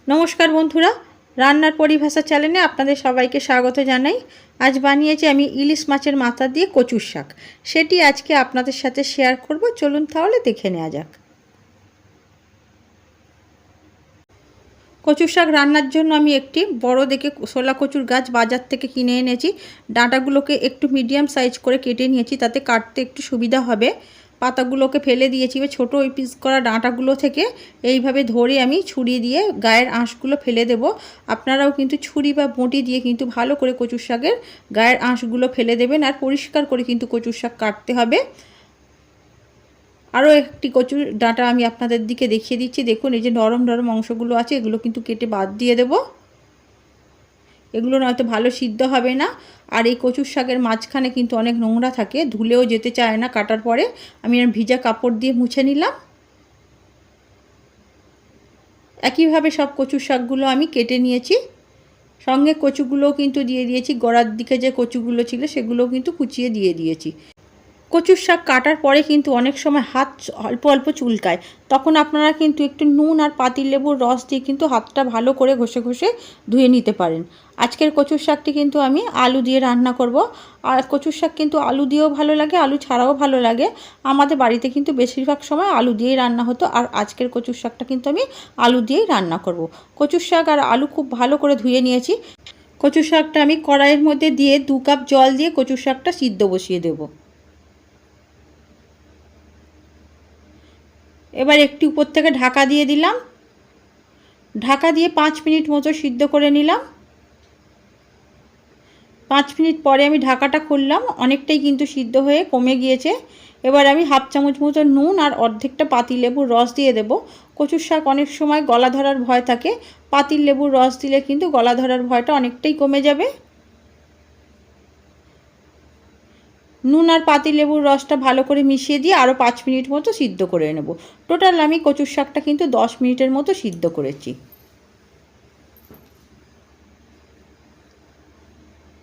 নমস্কার বন্ধুরা, রান্নার পরিভাষা চ্যানেলে আপনাদের সবাইকে স্বাগত জানাই। আজ বানিয়েছি আমি ইলিশ মাছের মাথা দিয়ে কচুর শাক। সেটি আজকে আপনাদের সাথে শেয়ার করব। চলুন তাহলে দেখে নেওয়া যাক। কচুর শাক রান্নার জন্য আমি একটি বড় দেখে শোলা কচুর গাছ বাজার থেকে কিনে এনেছি। ডাঁটাগুলোকে একটু মিডিয়াম সাইজ করে কেটে নিয়েছি, তাতে কাটতে একটু সুবিধা হবে। পাতাগুলোকে ফেলে দিয়েছি। ছোটো ওই পিস করা ডাঁটাগুলো থেকে এইভাবে ধরে আমি ছুরি দিয়ে গায়ের আঁশগুলো ফেলে দেব। আপনারাও কিন্তু ছুরি বা বঁটি দিয়ে কিন্তু ভালো করে কচুর শাকের গায়ের আঁশগুলো ফেলে দেবেন, আর পরিষ্কার করে কিন্তু কচুর শাক কাটতে হবে। আরও একটি কচুর ডাঁটা আমি আপনাদের দিকে দেখিয়ে দিচ্ছি। দেখুন, এই যে নরম নরম অংশগুলো আছে, এগুলো কিন্তু কেটে বাদ দিয়ে দেব। এগুলো নয়তো ভালো সিদ্ধ হবে না। আর এই কচুর শাকের মাঝখানে কিন্তু অনেক নোংরা থাকে, ধুলেও যেতে চায় না কাটার পরে। আমি ভিজা কাপড় দিয়ে মুছে নিলাম। একইভাবে সব কচুর শাকগুলো আমি কেটে নিয়েছি। সঙ্গে কচুগুলোও কিন্তু দিয়ে দিয়েছি। গোড়ার দিকে যে কচুগুলো ছিল সেগুলোও কিন্তু কুচিয়ে দিয়ে দিয়েছি। কচুর শাক কাটার পরে কিন্তু অনেক সময় হাত অল্প অল্প চুলকায়, তখন আপনারা কিন্তু একটু নুন আর পাতিলেবুর রস দিয়ে কিন্তু হাতটা ভালো করে ঘষে ঘষে ধুয়ে নিতে পারেন। আজকের কচুর শাকটি কিন্তু আমি আলু দিয়ে রান্না করব। আর কচুর শাক কিন্তু আলু দিয়েও ভালো লাগে, আলু ছাড়াও ভালো লাগে। আমাদের বাড়িতে কিন্তু বেশিরভাগ সময় আলু দিয়েই রান্না হতো, আর আজকের কচুর শাকটা কিন্তু আমি আলু দিয়েই রান্না করব। কচুর শাক আর আলু খুব ভালো করে ধুয়ে নিয়েছি। কচুর শাকটা আমি কড়াইয়ের মধ্যে দিয়ে 2 কাপ জল দিয়ে কচুর শাকটা সিদ্ধ বসিয়ে দেবো। এবার একটু উপর থেকে ঢাকা দিয়ে দিলাম। ঢাকা দিয়ে 5 মিনিট মতো সিদ্ধ করে নিলাম। 5 মিনিট পরে আমি ঢাকাটা খুললাম। অনেকটাই কিন্তু সিদ্ধ হয়ে কমে গিয়েছে। এবার আমি হাফ চামচ মতো নুন আর অর্ধেকটা পাতিলেবুর রস দিয়ে দেব। কচুর শাক অনেক সময় গলা ধরার ভয় থাকে, পাতিলেবুর রস দিলে কিন্তু গলা ধরার ভয়টা অনেকটাই কমে যাবে। নুন আর পাতিলেবুর রসটা ভালো করে মিশিয়ে দিয়ে আরও 5 মিনিট মতো সিদ্ধ করে নেব। টোটাল আমি কচুর শাকটা কিন্তু 10 মিনিটের মতো সিদ্ধ করেছি।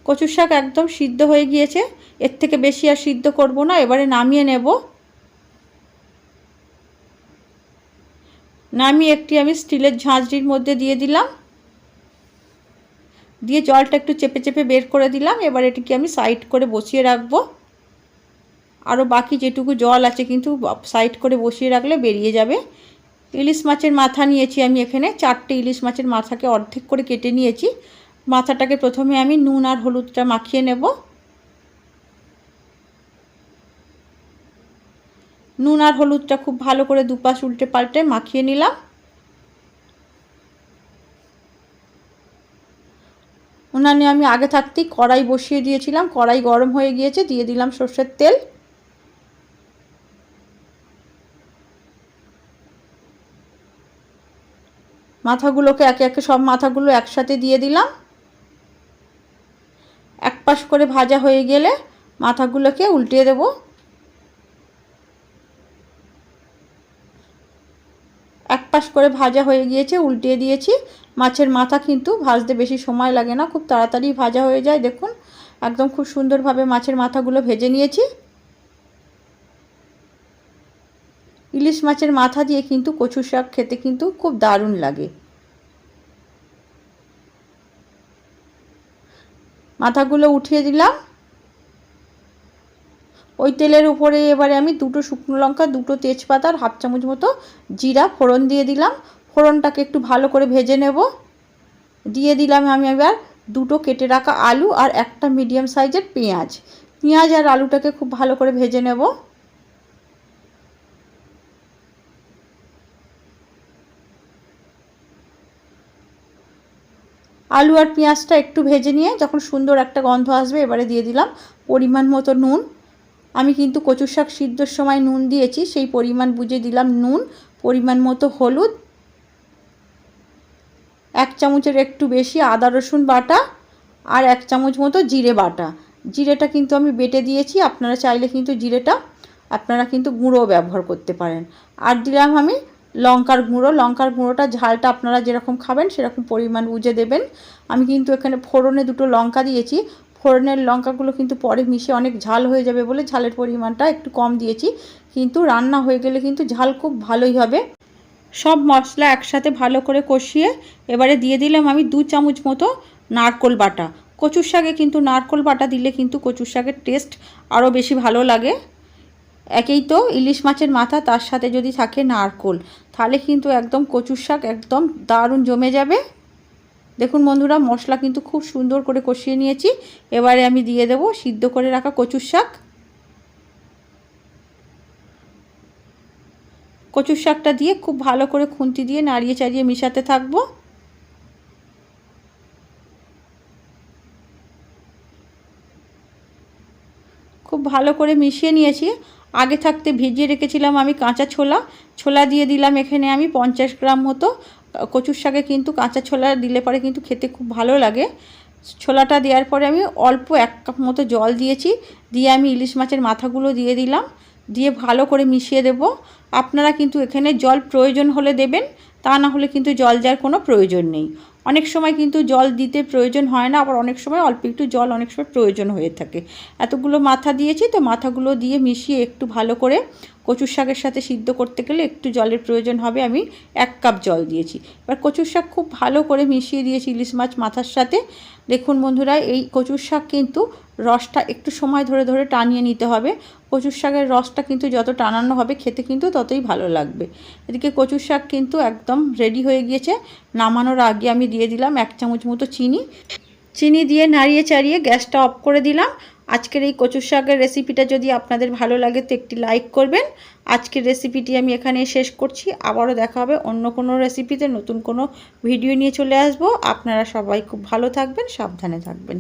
কচুর শাক একদম সিদ্ধ হয়ে গিয়েছে। এর থেকে বেশি আর সিদ্ধ করব না। এবারে নামিয়ে নেব। নামিয়ে একটি আমি স্টিলের ঝাঁঝরির মধ্যে দিয়ে দিলাম। দিয়ে জলটা একটু চেপে চেপে বের করে দিলাম। এবার এটিকে আমি সাইড করে বসিয়ে রাখবো। আরও বাকি যেটুকু জল আছে কিন্তু সাইড করে বসিয়ে রাখলে বেরিয়ে যাবে। ইলিশ মাছের মাথা নিয়েছি আমি এখানে 4টে ইলিশ মাছের মাথাকে অর্ধেক করে কেটে নিয়েছি। মাথাটাকে প্রথমে আমি নুন আর হলুদটা মাখিয়ে নেব। নুন আর হলুদটা খুব ভালো করে দুপাশ উল্টে পাল্টে মাখিয়ে নিলাম। উনানে আমি আগে থাকতেই কড়াই বসিয়ে দিয়েছিলাম। কড়াই গরম হয়ে গিয়েছে, দিয়ে দিলাম সর্ষের তেল। মাথাগুলোকে একে একে সব মাথাগুলো একসাথে দিয়ে দিলাম। এক পাশ করে ভাজা হয়ে গেলে মাথাগুলোকে উল্টিয়ে দেব। এক পাশ করে ভাজা হয়ে গিয়েছে, উল্টিয়ে দিয়েছি। মাছের মাথা কিন্তু ভাজতে বেশি সময় লাগে না, খুব তাড়াতাড়ি ভাজা হয়ে যায়। দেখুন, একদম খুব সুন্দরভাবে মাছের মাথাগুলো ভেজে নিয়েছি। ইলিশ মাছের মাথা দিয়ে কিন্তু কচু শাক খেতে কিন্তু খুব দারুণ লাগে। মাথাগুলো উঠিয়ে দিলাম। ওই তেলের উপরে এবারে আমি 2টো শুকনো লঙ্কা, 2টো তেজপাতা আর হাফ চামচ মতো জিরা ফোড়ন দিয়ে দিলাম। ফোড়নটাকে একটু ভালো করে ভেজে নেব। দিয়ে দিলাম আমি এবার 2টো কেটে রাখা আলু আর একটা মিডিয়াম সাইজের পেঁয়াজ। পেঁয়াজ আর আলুটাকে খুব ভালো করে ভেজে নেব। আলু আর পেঁয়াজটা একটু ভেজে নিয়ে যখন সুন্দর একটা গন্ধ আসবে, এবারে দিয়ে দিলাম পরিমাণ মতো নুন। আমি কিন্তু কচুর শাক সিদ্ধর সময় নুন দিয়েছি, সেই পরিমাণ বুঝে দিলাম নুন। পরিমাণ মতো হলুদ, 1 চামচের একটু বেশি আদা রসুন বাটা, আর 1 চামচ মতো জিরে বাটা। জিরেটা কিন্তু আমি বেটে দিয়েছি। আপনারা চাইলে কিন্তু জিরেটা আপনারা কিন্তু গুঁড়ো ব্যবহার করতে পারেন। আর দিলাম আমি লঙ্কার গুঁড়ো। লঙ্কার গুঁড়োটা ঝালটা আপনারা যেরকম খাবেন সেরকম পরিমাণ বুঝে দেবেন। আমি কিন্তু এখানে ফোড়নে 2টো লঙ্কা দিয়েছি। ফোড়নের লঙ্কাগুলো কিন্তু পরে মিশে অনেক ঝাল হয়ে যাবে বলে ঝালের পরিমাণটা একটু কম দিয়েছি, কিন্তু রান্না হয়ে গেলে কিন্তু ঝাল খুব ভালোই হবে। সব মশলা একসাথে ভালো করে কষিয়ে এবারে দিয়ে দিলাম আমি 2 চামচ মতো নারকোল বাটা। কচুর শাকে কিন্তু নারকোল বাটা দিলে কিন্তু কচুর শাকের টেস্ট আরও বেশি ভালো লাগে। একেই তো ইলিশ মাছের মাথা, তার সাথে যদি থাকে নারকোল, তাহলে কিন্তু একদম কচুর শাক একদম দারুণ জমে যাবে। দেখুন বন্ধুরা, মশলা কিন্তু খুব সুন্দর করে কষিয়ে নিয়েছি। এবারে আমি দিয়ে দেব সিদ্ধ করে রাখা কচুর শাক। কচুর শাকটা দিয়ে খুব ভালো করে খুন্তি দিয়ে নাড়িয়ে চাড়িয়ে মিশাতে থাকবো। খুব ভালো করে মিশিয়ে নিয়েছি। আগে থাকতে ভিজিয়ে রেখেছিলাম আমি কাঁচা ছোলা দিয়ে দিলাম এখানে আমি 50 গ্রাম মতো। কচুর শাকে কিন্তু কাঁচা ছোলা দিলে পরে কিন্তু খেতে খুব ভালো লাগে। ছোলাটা দেওয়ার পরে আমি অল্প 1 কাপ মতো জল দিয়েছি, দিয়ে আমি ইলিশ মাছের মাথাগুলো দিয়ে দিলাম, দিয়ে ভালো করে মিশিয়ে দেব। আপনারা কিন্তু এখানে জল প্রয়োজন হলে দেবেন, তা না হলে কিন্তু জল দেওয়ার কোনো প্রয়োজন নেই। অনেক সময় কিন্তু জল দিতে প্রয়োজন হয় না, আবার অনেক সময় অল্প একটু জল অনেক সময় প্রয়োজন হয়ে থাকে। এতগুলো মাথা দিয়েছি তো মাথাগুলো দিয়ে মিশিয়ে একটু ভালো করে কচুর শাকের সাথে সিদ্ধ করতে গেলে একটু জলের প্রয়োজন হবে। আমি 1 কাপ জল দিয়েছি। এবার কচুর শাক খুব ভালো করে মিশিয়ে দিয়েছি ইলিশ মাছ মাথার সাথে। দেখুন বন্ধুরা, এই কচুর শাক কিন্তু রসটা একটু সময় ধরে ধরে টানিয়ে নিতে হবে। কচুর শাকের রসটা কিন্তু যত টানানো হবে খেতে কিন্তু ততই ভালো লাগবে। এদিকে কচুর শাক কিন্তু একদম রেডি হয়ে গিয়েছে। নামানোর আগে আমি দিয়ে দিলাম 1 চামচ মতো চিনি দিয়ে নাড়িয়ে চাড়িয়ে গ্যাসটা অফ করে দিলাম। আজকের এই কচুর শাকের রেসিপিটা যদি আপনাদের ভালো লাগে তো একটি লাইক করবেন। আজকের রেসিপিটি আমি এখানে শেষ করছি। আবারও দেখা হবে অন্য কোনো রেসিপিতে, নতুন কোনো ভিডিও নিয়ে চলে আসবো। আপনারা সবাই খুব ভালো থাকবেন, সাবধানে থাকবেন।